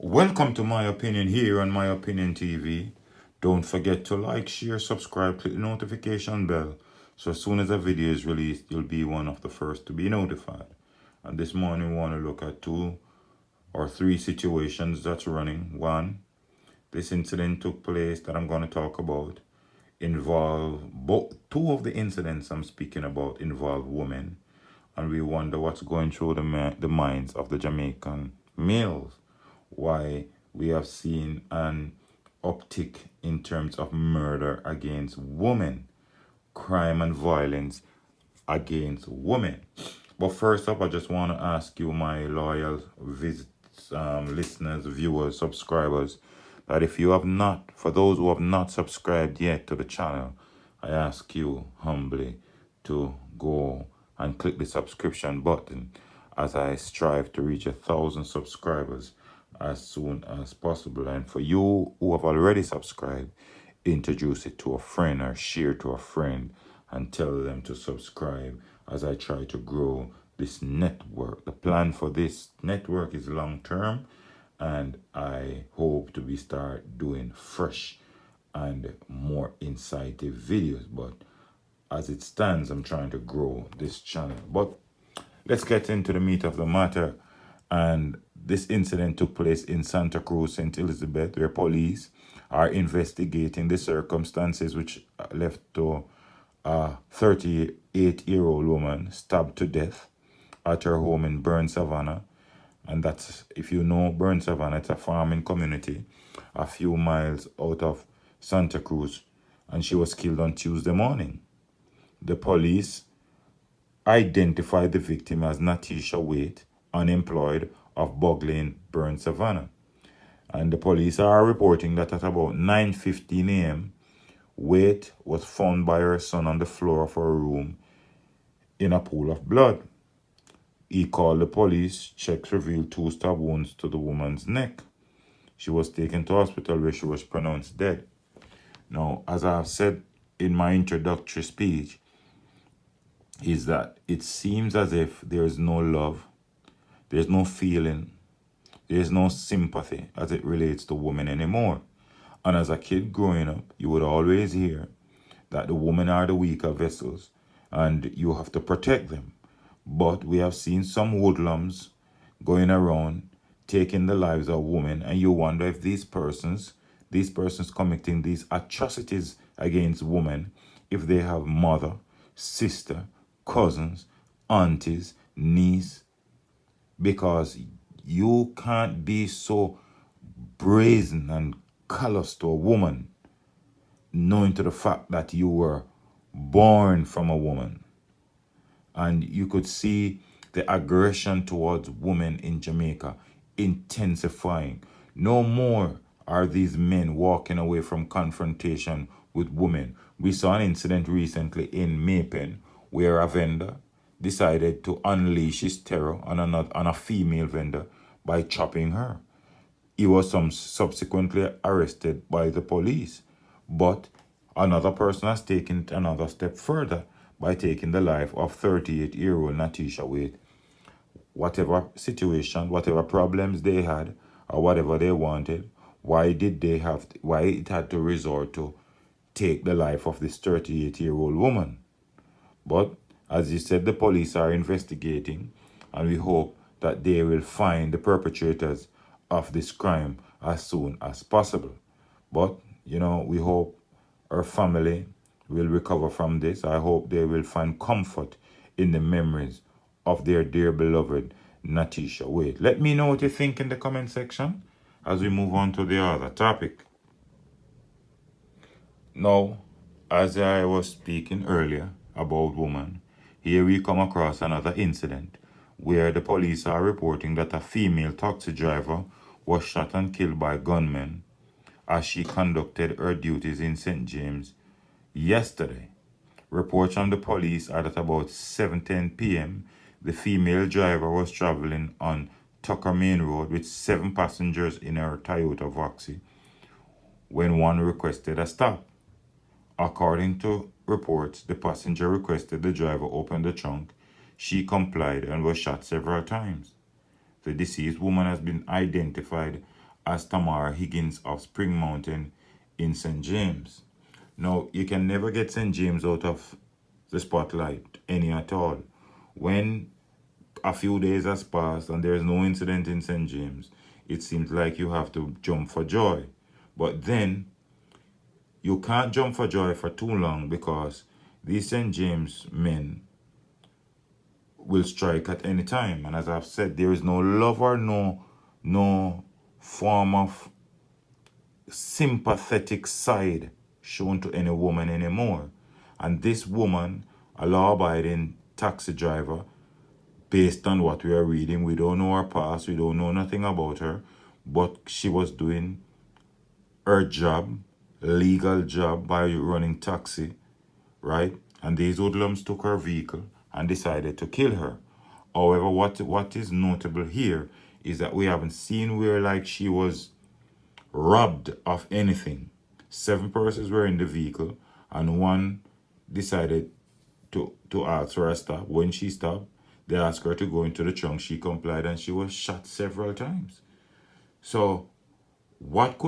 Welcome to My Opinion here on My Opinion TV. Don't forget to like, share, subscribe, click the notification bell so as soon as a video is released, you'll be one of the first to be notified. And this morning we want to look at 2 or 3 situations that's running. One, this incident took place that I'm going to talk about involve both. 2 of the incidents I'm speaking about involve women, and we wonder what's going through the minds of the Jamaican males, why we have seen an uptick in terms of murder against women, crime and violence against women. But first up, I just want to ask you, my loyal listeners, viewers, subscribers, that if you have not, for those who have not subscribed yet to the channel, I ask you humbly to go and click the subscription button as I strive to reach 1,000 subscribers as soon as possible. And for you who have already subscribed, introduce it to a friend or share to a friend and tell them to subscribe as I try to grow this network. The plan for this network is long term, and I hope to start doing fresh and more insightful videos. But as it stands, I'm trying to grow this channel. But let's get into the meat of the matter. And this incident took place in Santa Cruz, St. Elizabeth, where police are investigating the circumstances which led to a 38-year-old woman stabbed to death at her home in Burn Savannah. And that's, if you know Burn Savannah, it's a farming community a few miles out of Santa Cruz. And she was killed on Tuesday morning. The police identified the victim as Natisha Waite, unemployed, of Bog Lane, Burn Savannah. And the police are reporting that at about 9:15 a.m., Waite was found by her son on the floor of her room in a pool of blood. He called the police. Checks revealed 2 stab wounds to the woman's neck. She was taken to hospital where she was pronounced dead. Now, as I have said in my introductory speech, is that it seems as if there is no love, there's no feeling, there's no sympathy as it relates to women anymore. And as a kid growing up, you would always hear that the women are the weaker vessels and you have to protect them. But we have seen some hoodlums going around taking the lives of women, and you wonder if these persons committing these atrocities against women, if they have mother, sister, cousins, aunties, niece, because you can't be so brazen and callous to a woman, knowing to the fact that you were born from a woman. And you could see the aggression towards women in Jamaica intensifying. No more are these men walking away from confrontation with women. We saw an incident recently in Maypen where a vendor decided to unleash his terror on a female vendor by chopping her. He was subsequently arrested by the police. But another person has taken it another step further by taking the life of 38-year-old Natisha Waite. Whatever situation, whatever problems they had, or whatever they wanted, why it had to resort to take the life of this 38-year-old woman. But as you said, the police are investigating, and we hope that they will find the perpetrators of this crime as soon as possible. But, we hope her family will recover from this. I hope they will find comfort in the memories of their dear beloved Natisha Waite. Let me know what you think in the comment section as we move on to the other topic. Now, as I was speaking earlier about women, here we come across another incident where the police are reporting that a female taxi driver was shot and killed by gunmen as she conducted her duties in St. James yesterday. Reports from the police are that about 7:10 p.m., the female driver was traveling on Tucker Main Road with 7 passengers in her Toyota Voxy when one requested a stop. According to reports, the passenger requested the driver open the trunk. She complied and was shot several times. The deceased woman has been identified as Tamara Higgins of Spring Mountain in St. James. Now, you can never get St. James out of the spotlight, any at all. When a few days has passed and there is no incident in St. James, it seems like you have to jump for joy. But then, you can't jump for joy for too long, because these St. James men will strike at any time. And as I've said, there is no love or no form of sympathetic side shown to any woman anymore. And this woman, a law-abiding taxi driver, based on what we are reading, we don't know her past, we don't know nothing about her, but she was doing her job, legal job, by running taxi, right? And these hoodlums took her vehicle and decided to kill her. However, what is notable here is that we haven't seen where like she was robbed of anything. 7 persons were in the vehicle, and one decided to ask for a stop. When she stopped, they asked her to go into the trunk. She complied, and she was shot several times. So what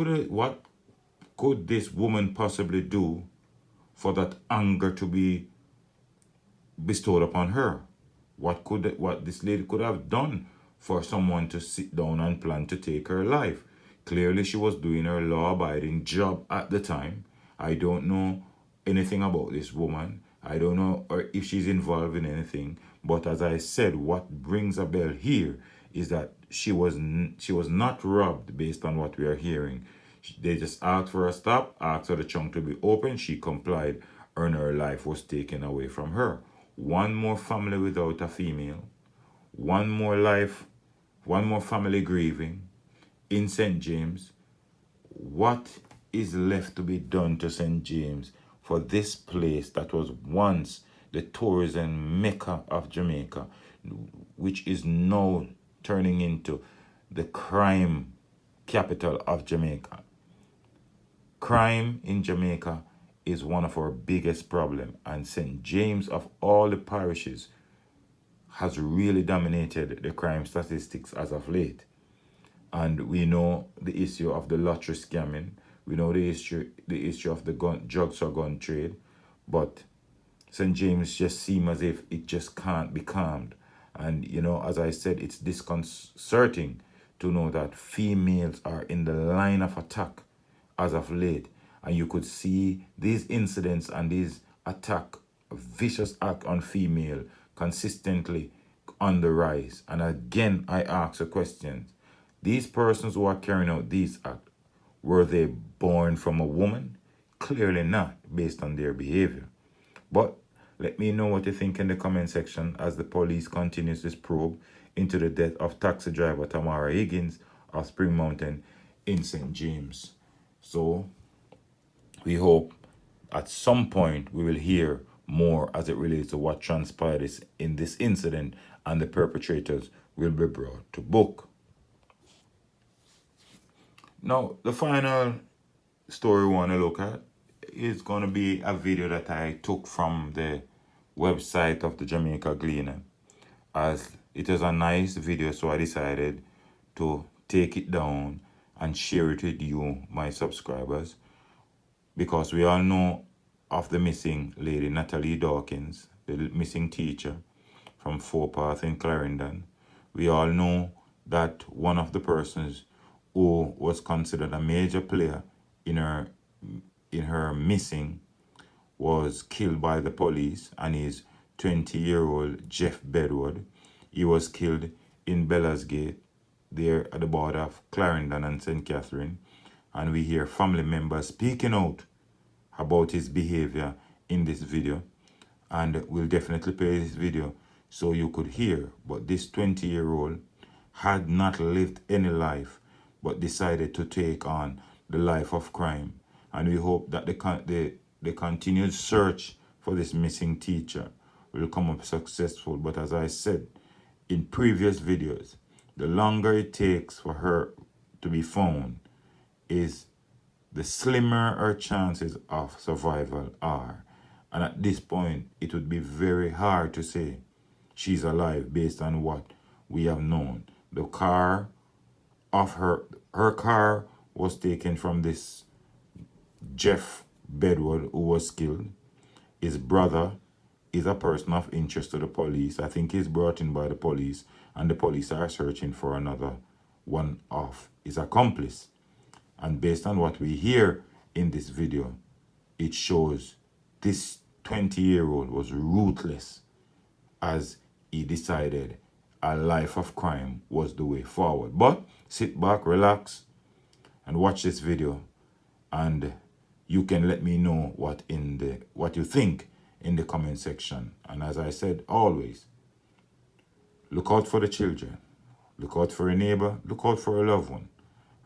could this woman possibly do for that anger to be bestowed upon her? What this lady could have done for someone to sit down and plan to take her life? Clearly, she was doing her law-abiding job at the time. I don't know anything about this woman. I don't know if she's involved in anything. But as I said, what brings a bell here is that she was not robbed based on what we are hearing. They just asked for a stop, asked for the trunk to be open. She complied, and her life was taken away from her. One more family without a female. One more life, one more family grieving in St. James. What is left to be done to St. James for this place that was once the tourism mecca of Jamaica, which is now turning into the crime capital of Jamaica? Crime in Jamaica is one of our biggest problems, and St. James, of all the parishes, has really dominated the crime statistics as of late. And we know the issue of the lottery scamming. We know the issue of the drugs or gun trade. But St. James just seems as if it just can't be calmed. And, as I said, it's disconcerting to know that females are in the line of attack as of late. And you could see these incidents and these vicious act on female consistently on the rise. And again, I ask a question. These persons who are carrying out these acts, were they born from a woman? Clearly not, based on their behavior. But let me know what you think in the comment section as the police continues this probe into the death of taxi driver Tamara Higgins of Spring Mountain in St. James. So we hope at some point we will hear more as it relates to what transpired in this incident, and the perpetrators will be brought to book. Now, the final story we want to look at is going to be a video that I took from the website of the Jamaica Gleaner, as it is a nice video, so I decided to take it down and share it with you, my subscribers, because we all know of the missing lady, Natalie Dawkins, the missing teacher from Forepath in Clarendon. We all know that one of the persons who was considered a major player in her missing was killed by the police, and his 20-year-old Jeff Bedward. He was killed in Bellas Gate, there at the border of Clarendon and St. Catherine. And we hear family members speaking out about his behavior in this video. And we'll definitely play this video so you could hear. But this 20-year-old had not lived any life, but decided to take on the life of crime. And we hope that the continued search for this missing teacher will come up successful. But as I said in previous videos, the longer it takes for her to be found, is the slimmer her chances of survival are. And at this point, it would be very hard to say she's alive based on what we have known. The car of her, her car was taken from this Jeff Bedward, who was killed. His brother is a person of interest to the police. I think he's brought in by the police, and the police are searching for another one of his accomplice. And based on what we hear in this video, it shows this 20-year-old was ruthless as he decided a life of crime was the way forward. But sit back, relax, and watch this video, and you can let me know what you think in the comment section. And as I said, always look out for the children, look out for a neighbor, look out for a loved one,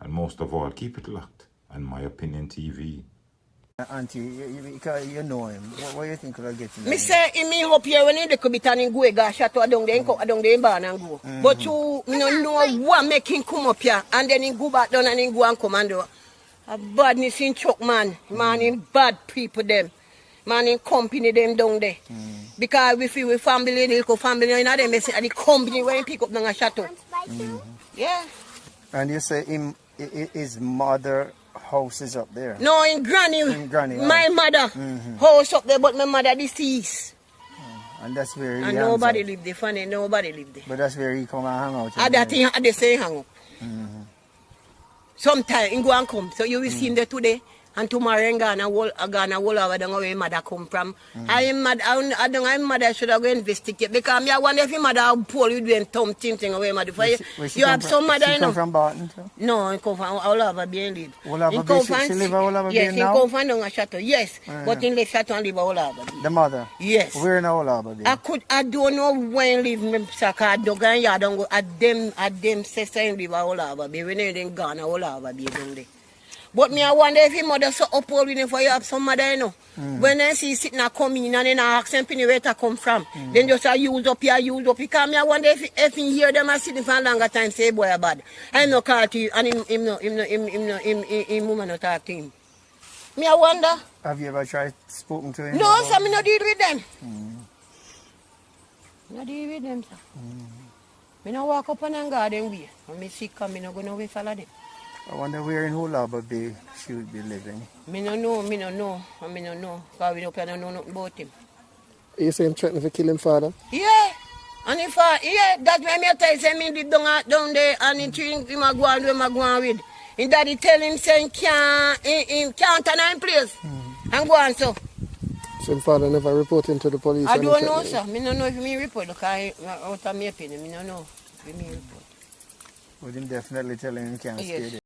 and most of all, keep it locked on My Opinion TV. Auntie, you know him. What do you think will get him? Me say, me hope here when he could be turning go ga shot down there, down there in barn and go. But you know what make him come up here and then he go back down and he go and come and do. A badness in truck man in bad people them. Man in company them down there. Because we feel we family, the little family in them, they say the company when he pick up down a chateau. Yeah. And you say his mother house is up there? No, in Granny. My mother house up there, but my mother deceased. And that's where he and nobody live there, funny, nobody live there. But that's where he come and hang out. And that thing, they say hang up. Sometimes he go and come. So you will see him there today. And tomorrow I'm gonna wall over down where mother come from. I'm mother should have go investigate because I wonder if your mother pull you doing something where mother for you. You have some mother you know. From Barton too? No, I come from all over being live. All over Bay, she live all over Yes, Bay now? Yes, he come from down a chateau. Yes, but in the chateau and live all over Bay. The mother? Yes. Where in all over Bay? I don't know when live me saka dog and ya don't go at them sister and live all over Bay. When they gone all over Bay down there. But me I wonder if your mother so up all for you have some mother, you know. When I see sitting and come in and then I ask them where to come from. Then just use up here, use up. Because me I wonder if you hear them sitting for a longer time say boy bad. I no call to you and him woman not talk to him. Me I wonder. Have you ever tried spoken to him? No, sir, me no deal with them. No deal with them, sir. Me no walk up on and garden way. When me sick come, me no go no way follow them. I wonder where in Harbour Bay she would be living. Me no know. Because we don't know nothing about him. You say him threatening to kill him father? Yeah. And if that's why me tell you, say me live down there and he think him a go and do him a go on with. And daddy tell him say he can't turn him place. And go on so. So his father never report him to the police? I don't know, sir. Me don't know if me report because out of my opinion, me don't know if me report. Would him definitely tell him he can't stay there?